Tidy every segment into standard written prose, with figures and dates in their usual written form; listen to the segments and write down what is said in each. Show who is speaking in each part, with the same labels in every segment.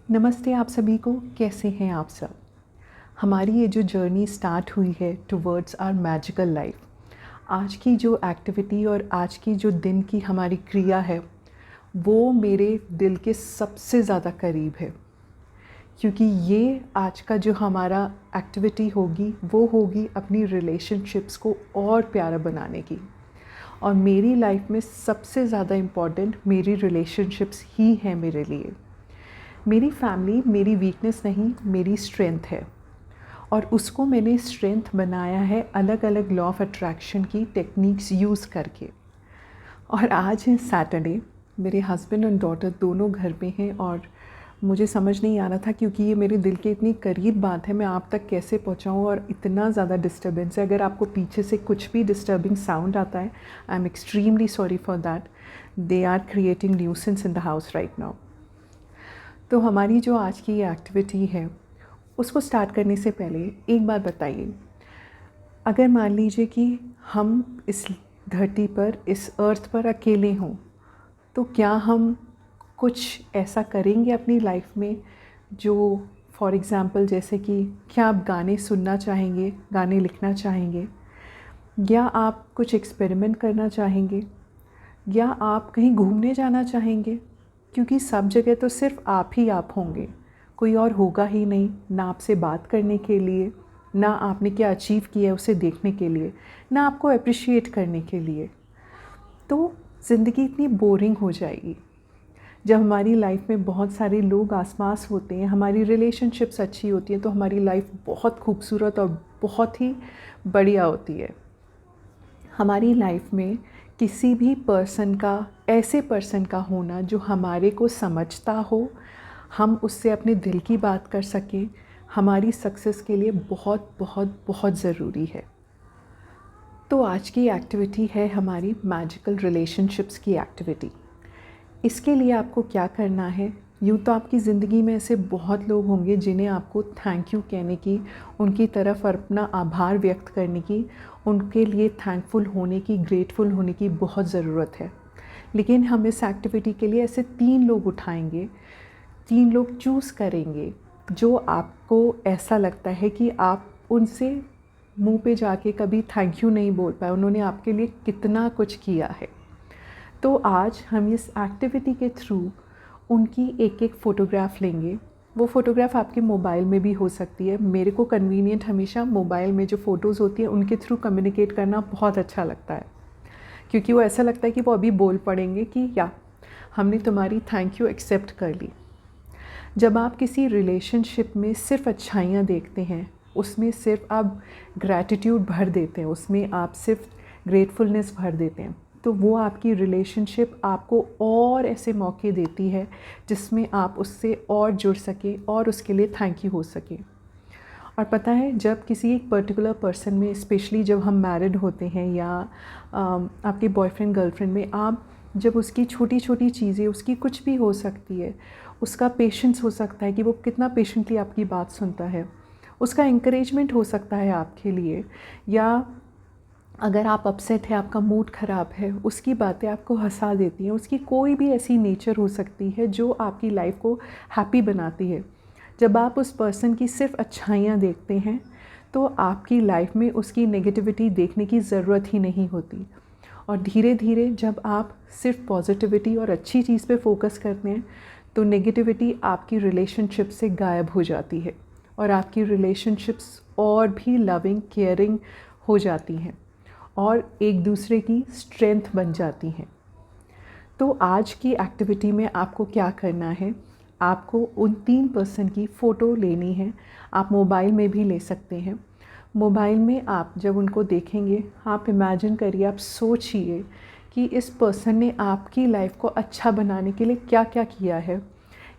Speaker 1: नमस्ते आप सभी को, कैसे हैं आप सब। हमारी ये जो जर्नी स्टार्ट हुई है टुवर्ड्स आवर मैजिकल लाइफ, आज की जो एक्टिविटी और आज की जो दिन की हमारी क्रिया है वो मेरे दिल के सबसे ज़्यादा करीब है, क्योंकि ये आज का जो हमारा एक्टिविटी होगी वो होगी अपनी रिलेशनशिप्स को और प्यारा बनाने की। और मेरी लाइफ में सबसे ज़्यादा इम्पॉर्टेंट मेरी रिलेशनशिप्स ही हैं मेरे लिए। मेरी फैमिली मेरी वीकनेस नहीं, मेरी स्ट्रेंथ है, और उसको मैंने स्ट्रेंथ बनाया है अलग अलग लॉ ऑफ अट्रैक्शन की टेक्निक्स यूज़ करके। और आज है सैटरडे, मेरे हस्बैंड और डॉटर दोनों घर पे हैं और मुझे समझ नहीं आ रहा था, क्योंकि ये मेरे दिल के इतनी करीब बात है, मैं आप तक कैसे पहुंचाऊं। और इतना ज़्यादा डिस्टर्बेंस है, अगर आपको पीछे से कुछ भी डिस्टर्बिंग साउंड आता है, I am extremely sorry for that. They are creating nuisance in the house right now. तो हमारी जो आज की ये एक्टिविटी है उसको स्टार्ट करने से पहले एक बात बताइए, अगर मान लीजिए कि हम इस धरती पर, इस अर्थ पर अकेले हों, तो क्या हम कुछ ऐसा करेंगे अपनी लाइफ में जो, फॉर एग्ज़ाम्पल जैसे कि क्या आप गाने सुनना चाहेंगे, गाने लिखना चाहेंगे, या आप कुछ एक्सपेरिमेंट करना चाहेंगे, या आप कहीं घूमने जाना चाहेंगे? क्योंकि सब जगह तो सिर्फ आप ही आप होंगे, कोई और होगा ही नहीं, ना आपसे बात करने के लिए, ना आपने क्या अचीव किया है उसे देखने के लिए, ना आपको अप्रिशिएट करने के लिए। तो ज़िंदगी इतनी बोरिंग हो जाएगी। जब हमारी लाइफ में बहुत सारे लोग आसपास होते हैं, हमारी रिलेशनशिप्स अच्छी होती हैं, तो हमारी लाइफ बहुत खूबसूरत और बहुत ही बढ़िया होती है। हमारी लाइफ में किसी भी पर्सन का, ऐसे पर्सन का होना जो हमारे को समझता हो, हम उससे अपने दिल की बात कर सकें, हमारी सक्सेस के लिए बहुत बहुत बहुत ज़रूरी है। तो आज की एक्टिविटी है हमारी मैजिकल रिलेशनशिप्स की एक्टिविटी। इसके लिए आपको क्या करना है, यूँ तो आपकी ज़िंदगी में ऐसे बहुत लोग होंगे जिन्हें आपको थैंक यू कहने की, उनकी तरफ अपना आभार व्यक्त करने की, उनके लिए थैंकफुल होने की, ग्रेटफुल होने की बहुत ज़रूरत है। लेकिन हम इस एक्टिविटी के लिए ऐसे 3 लोग उठाएंगे, 3 लोग चूज़ करेंगे जो आपको ऐसा लगता है कि आप उनसे मुंह पे जाके कभी थैंक यू नहीं बोल पाए, उन्होंने आपके लिए कितना कुछ किया है। तो आज हम इस एक्टिविटी के थ्रू उनकी एक एक फ़ोटोग्राफ लेंगे। वो फ़ोटोग्राफ आपके मोबाइल में भी हो सकती है। मेरे को कन्वीनियंट हमेशा मोबाइल में जो फ़ोटोज़ होती है उनके थ्रू कम्युनिकेट करना बहुत अच्छा लगता है, क्योंकि वो ऐसा लगता है कि वो अभी बोल पड़ेंगे कि या हमने तुम्हारी थैंक यू एक्सेप्ट कर ली। जब आप किसी रिलेशनशिप में सिर्फ अच्छाइयाँ देखते हैं, उसमें सिर्फ आप ग्रैटिट्यूड भर देते हैं, उसमें आप सिर्फ ग्रेटफुलनेस भर देते हैं, तो वो आपकी रिलेशनशिप आपको और ऐसे मौके देती है जिसमें आप उससे और जुड़ सकें और उसके लिए थैंक यू हो सके। और पता है, जब किसी एक पर्टिकुलर पर्सन में, स्पेशली जब हम मैरिड होते हैं या आपके बॉयफ्रेंड गर्लफ्रेंड में, आप जब उसकी छोटी छोटी चीज़ें, उसकी कुछ भी हो सकती है, उसका पेशेंस हो सकता है कि वो कितना पेशेंटली आपकी बात सुनता है, उसका इंकरेजमेंट हो सकता है आपके लिए, या अगर आप अपसेट है, आपका मूड ख़राब है, उसकी बातें आपको हंसा देती हैं। उसकी कोई भी ऐसी नेचर हो सकती है जो आपकी लाइफ को हैप्पी बनाती है। जब आप उस पर्सन की सिर्फ अच्छाइयाँ देखते हैं तो आपकी लाइफ में उसकी नेगेटिविटी देखने की ज़रूरत ही नहीं होती। और धीरे धीरे जब आप सिर्फ पॉजिटिविटी और अच्छी चीज़ पे फोकस करते हैं तो नेगेटिविटी आपकी रिलेशनशिप से गायब हो जाती है और आपकी रिलेशनशिप्स और भी लविंग, केयरिंग हो जाती हैं और एक दूसरे की स्ट्रेंथ बन जाती हैं। तो आज की एक्टिविटी में आपको क्या करना है, आपको उन 3 पर्सन की फ़ोटो लेनी है। आप मोबाइल में भी ले सकते हैं। मोबाइल में आप जब उनको देखेंगे, आप इमेजिन करिए, आप सोचिए कि इस पर्सन ने आपकी लाइफ को अच्छा बनाने के लिए क्या क्या किया है,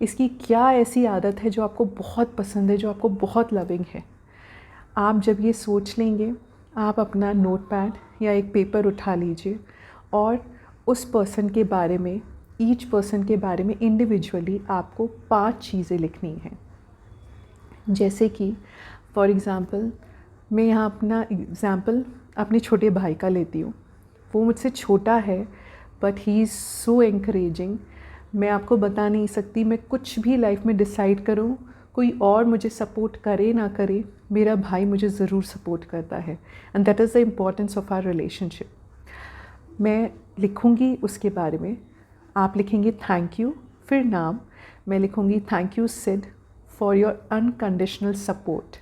Speaker 1: इसकी क्या ऐसी आदत है जो आपको बहुत पसंद है, जो आपको बहुत लविंग है। आप जब ये सोच लेंगे, आप अपना नोटपैड या एक पेपर उठा लीजिए और उस पर्सन के बारे में, ईच पर्सन के बारे में इंडिविजुअली आपको 5 चीज़ें लिखनी हैं। जैसे कि फॉर एग्ज़ाम्पल, मैं यहाँ अपना एग्ज़ाम्पल अपने छोटे भाई का लेती हूँ। वो मुझसे छोटा है but he is so encouraging. मैं आपको बता नहीं सकती, मैं कुछ भी लाइफ में डिसाइड करूँ, कोई और मुझे सपोर्ट करे ना करे, मेरा भाई मुझे ज़रूर सपोर्ट करता है। And that is the importance of our relationship. मैं लिखूँगी उसके बारे में, आप लिखेंगे थैंक यू, फिर नाम। मैं लिखूँगी thank you Sid for your unconditional support.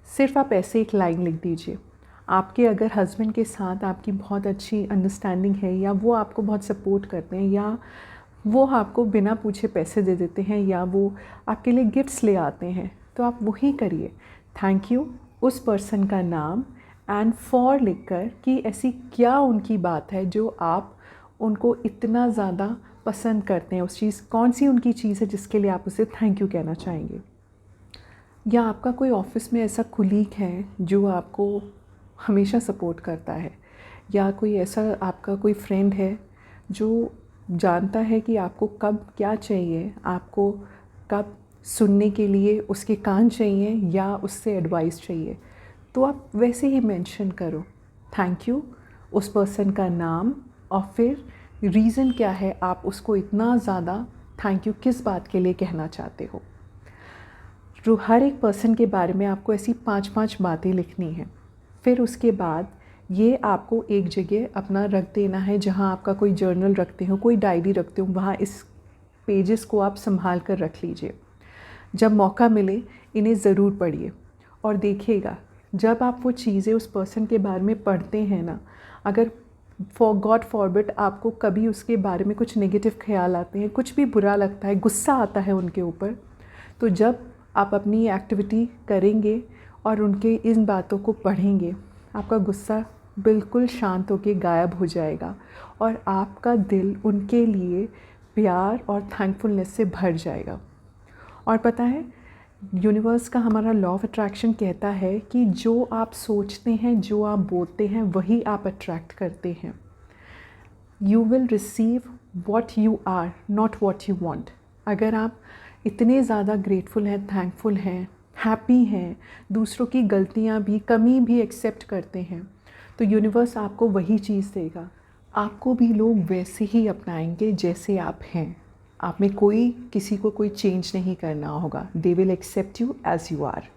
Speaker 1: सिर्फ आप ऐसे एक लाइन लिख दीजिए। आपके अगर हस्बैंड के साथ आपकी बहुत अच्छी अंडरस्टैंडिंग है, या वो आपको बहुत सपोर्ट करते हैं, या वो आपको बिना पूछे पैसे दे देते हैं, या वो आपके लिए गिफ्ट्स ले आते हैं, तो आप वही करिए। थैंक यू, उस पर्सन का नाम एंड फॉर लिखकर कि ऐसी क्या उनकी बात है जो आप उनको इतना ज़्यादा पसंद करते हैं, उस चीज़, कौन सी उनकी चीज़ है जिसके लिए आप उसे थैंक यू कहना चाहेंगे। या आपका कोई ऑफ़िस में ऐसा कुलीग है जो आपको हमेशा सपोर्ट करता है, या कोई ऐसा आपका कोई फ्रेंड है जो जानता है कि आपको कब क्या चाहिए, आपको कब सुनने के लिए उसके कान चाहिए या उससे एडवाइस चाहिए, तो आप वैसे ही मेंशन करो थैंक यू, उस पर्सन का नाम, और फिर रीज़न क्या है आप उसको इतना ज़्यादा थैंक यू किस बात के लिए कहना चाहते हो। जो हर एक पर्सन के बारे में आपको ऐसी 5-5 बातें लिखनी हैं। फिर उसके बाद ये आपको एक जगह अपना रख देना है, जहाँ आपका कोई जर्नल रखते हो, कोई डायरी रखते हो, वहाँ इस पेजेस को आप संभाल कर रख लीजिए। जब मौका मिले इन्हें ज़रूर पढ़िए और देखिएगा, जब आप वो चीज़ें उस पर्सन के बारे में पढ़ते हैं ना, अगर फॉर गॉड फॉरबिड आपको कभी उसके बारे में कुछ नेगेटिव ख्याल आते हैं, कुछ भी बुरा लगता है, गुस्सा आता है उनके ऊपर, तो जब आप अपनी एक्टिविटी करेंगे और उनके इन बातों को पढ़ेंगे, आपका गुस्सा बिल्कुल शांत होकर गायब हो जाएगा और आपका दिल उनके लिए प्यार और थैंकफुलनेस से भर जाएगा। और पता है, यूनिवर्स का हमारा लॉ ऑफ अट्रैक्शन कहता है कि जो आप सोचते हैं, जो आप बोलते हैं, वही आप अट्रैक्ट करते हैं। You will receive what you are, not what you want. अगर आप इतने ज़्यादा ग्रेटफुल हैं, थैंकफुल हैं, हैप्पी हैं, दूसरों की गलतियाँ भी, कमी भी एक्सेप्ट करते हैं, तो यूनिवर्स आपको वही चीज़ देगा। आपको भी लोग वैसे ही अपनाएंगे जैसे आप हैं। आप में किसी को कोई चेंज नहीं करना होगा। They will accept you as you are.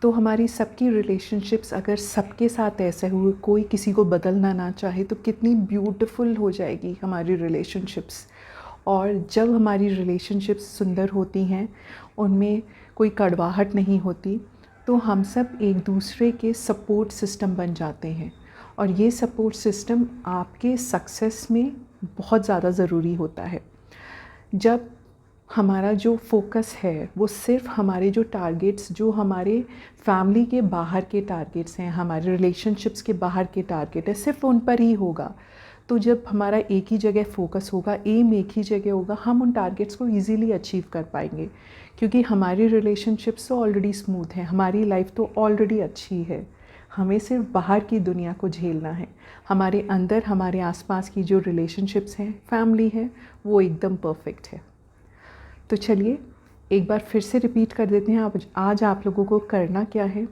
Speaker 1: तो हमारी सबकी रिलेशनशिप्स अगर सबके साथ ऐसे हुए, कोई किसी को बदलना ना चाहे, तो कितनी ब्यूटीफुल हो जाएगी हमारी रिलेशनशिप्स। और जब हमारी रिलेशनशिप्स सुंदर होती हैं, उनमें कोई कड़वाहट नहीं होती, तो हम सब एक दूसरे के सपोर्ट सिस्टम बन जाते हैं। और ये सपोर्ट सिस्टम आपके सक्सेस में बहुत ज़्यादा ज़रूरी होता है। जब हमारा जो फोकस है वो सिर्फ हमारे जो टारगेट्स, जो हमारे फैमिली के बाहर के टारगेट्स हैं, हमारे रिलेशनशिप्स के बाहर के टारगेट है, सिर्फ उन पर ही होगा, तो जब हमारा एक ही जगह फोकस होगा, एम एक ही जगह होगा, हम उन टारगेट्स को इजीली अचीव कर पाएंगे। क्योंकि हमारी रिलेशनशिप्स तो ऑलरेडी स्मूथ हैं, हमारी लाइफ तो ऑलरेडी अच्छी है। हमें सिर्फ बाहर की दुनिया को झेलना है। हमारे अंदर, हमारे आसपास की जो रिलेशनशिप्स हैं, फैमिली है, वो एकदम परफेक्ट है। तो चलिए एक बार फिर से रिपीट कर देते हैं। आज आप लोगों को करना क्या है,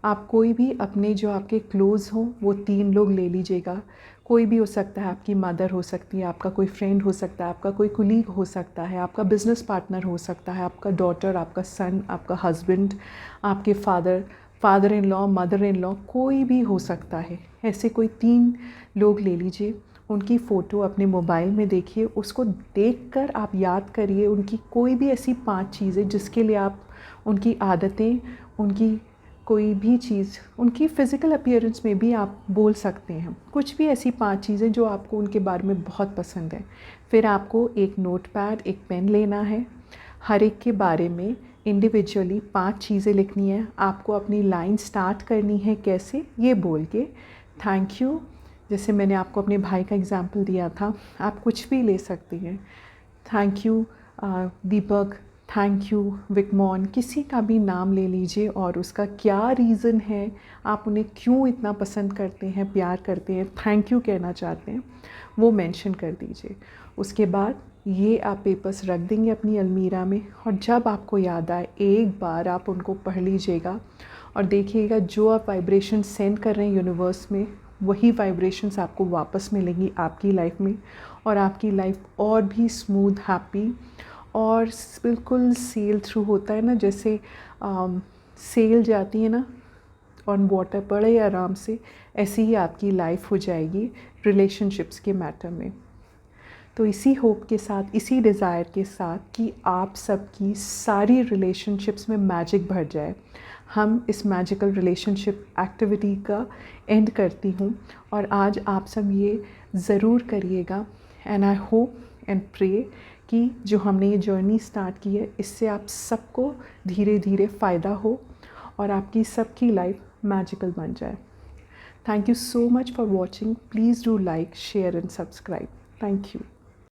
Speaker 1: आप कोई भी अपने जो आपके क्लोज़ हों वो 3 लोग ले लीजिएगा। कोई भी हो सकता है, आपकी मदर हो सकती है, आपका कोई फ्रेंड हो सकता है, आपका कोई कुलीग हो सकता है, आपका बिज़नेस पार्टनर हो सकता है, आपका डॉटर, आपका सन, आपका हस्बैंड, आपके father in law, mother in law, कोई भी हो सकता है। ऐसे कोई 3 लोग ले लीजिए, उनकी फ़ोटो अपने मोबाइल में देखिए, उसको देखकर आप याद करिए उनकी कोई भी ऐसी 5 चीज़ें जिसके लिए आप, उनकी आदतें, उनकी कोई भी चीज़, उनकी फ़िज़िकल अपीयरेंस में भी आप बोल सकते हैं, कुछ भी ऐसी 5 चीज़ें जो आपको उनके बारे में बहुत पसंद है। फिर आपको एक नोटपैड, एक पेन लेना है, हर एक के बारे में इंडिविजुअली 5 चीज़ें लिखनी है। आपको अपनी लाइन स्टार्ट करनी है कैसे, ये बोल के थैंक यू, जैसे मैंने आपको अपने भाई का एग्जांपल दिया था, आप कुछ भी ले सकती हैं। Thank you Deepak, thank you विकमॉन, किसी का भी नाम ले लीजिए और उसका क्या रीज़न है, आप उन्हें क्यों इतना पसंद करते हैं, प्यार करते हैं, थैंक यू कहना चाहते हैं, वो मेंशन कर दीजिए। उसके बाद ये आप पेपर्स रख देंगे अपनी अलमीरा में, और जब आपको याद आए एक बार आप उनको पढ़ लीजिएगा और देखिएगा जो आप वाइब्रेशन सेंड कर रहे हैं यूनिवर्स में, वही वाइब्रेशंस आपको वापस मिलेंगी आपकी लाइफ में, और आपकी लाइफ और भी स्मूथ, हैप्पी और बिल्कुल सेल थ्रू होता है ना, जैसे सेल जाती है ना ऑन वाटर बड़े आराम से, ऐसी ही आपकी लाइफ हो जाएगी रिलेशनशिप्स के मैटर में। तो इसी होप के साथ, इसी डिज़ायर के साथ कि आप सबकी सारी रिलेशनशिप्स में मैजिक भर जाए, हम इस मैजिकल रिलेशनशिप एक्टिविटी का एंड करती हूँ। और आज आप सब ये ज़रूर करिएगा, and I hope and pray कि जो हमने ये जर्नी स्टार्ट की है इससे आप सबको धीरे धीरे फ़ायदा हो और आपकी सबकी लाइफ मैजिकल बन जाए। Thank you so much for watching. Please do like, share and subscribe. Thank you.